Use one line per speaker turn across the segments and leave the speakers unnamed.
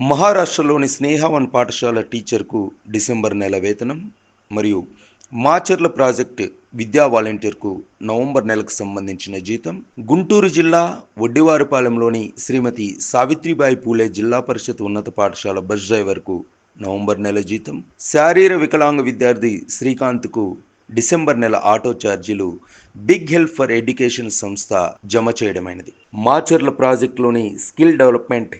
మహారాష్ట్రలోని స్నేహవన్ పాఠశాల టీచర్కు డిసెంబర్ నెల వేతనం మరియు మాచర్ల ప్రాజెక్ట్ విద్యా వాలంటీర్కు నవంబర్ నెలకు సంబంధించిన జీతం. గుంటూరు జిల్లా వడ్డివారిపాలెంలోని శ్రీమతి సావిత్రిబాయి పూలే జిల్లా పరిషత్ ఉన్నత పాఠశాల బస్ డ్రైవర్కు నవంబర్ నెల జీతం. శారీర వికలాంగ విద్యార్థి శ్రీకాంత్కు డిసెంబర్ నెల ఆటో ఛార్జీలు బిగ్ హెల్ప్ ఫర్ ఎడ్యుకేషన్ సంస్థ జమ చేయడమైనది. మాచర్ల ప్రాజెక్టులోని స్కిల్ డెవలప్మెంట్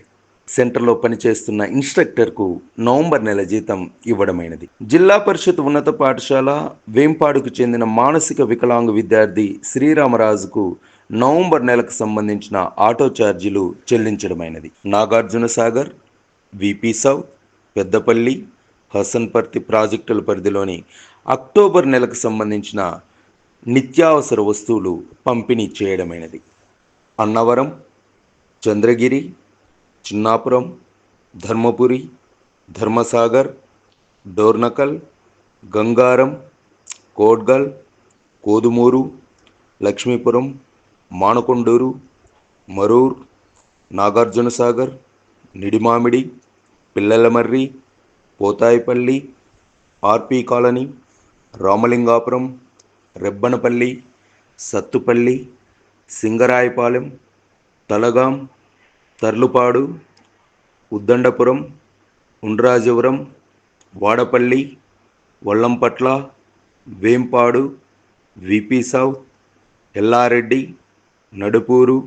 సెంటర్లో పనిచేస్తున్న ఇన్స్ట్రక్టర్కు నవంబర్ నెల జీతం ఇవ్వడమైనది. జిల్లా పరిషత్ ఉన్నత పాఠశాల వేంపాడుకు చెందిన మానసిక వికలాంగ విద్యార్థి శ్రీరామరాజుకు నవంబర్ నెలకు సంబంధించిన ఆటో ఛార్జీలు చెల్లించడమైనది. నాగార్జున సాగర్, విపి సౌత్, పెద్దపల్లి, హసన్పర్తి ప్రాజెక్టుల పరిధిలోని అక్టోబర్ నెలకు సంబంధించిన నిత్యావసర వస్తువులు పంపిణీ చేయడమైనది. Annavaram, Chandragiri, Chinnapuram, Dharmapuri, Dharmasagar, Dornakal, Gangaram, Kodgal, Kodumuru, Lakshmipuram, Manakondur, Marur, Nagarjunasagar, Nidimamidi, Pillalamarri, Pothaipalli, RP colony, Ramalingapuram, Rebbanapalli, Sathupalli, Singarayapalem, Talagam, Tarlupadu, Uddandapuram, Undrajavaram, Vadapalli, Vallampatla, Vempadu, VP south, Yellareddy, Nadupuru,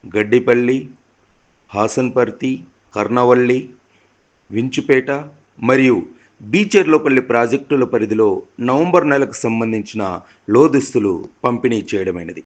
Gaddipalli, Hasanparthy, Karnavalli, Vinchupeta మరియు బీచెర్లోపల్లి ప్రాజెక్టుల పరిధిలో నవంబర్ నెలకు సంబంధించిన లోదుస్తులు పంపిణీ చేయడమైనది.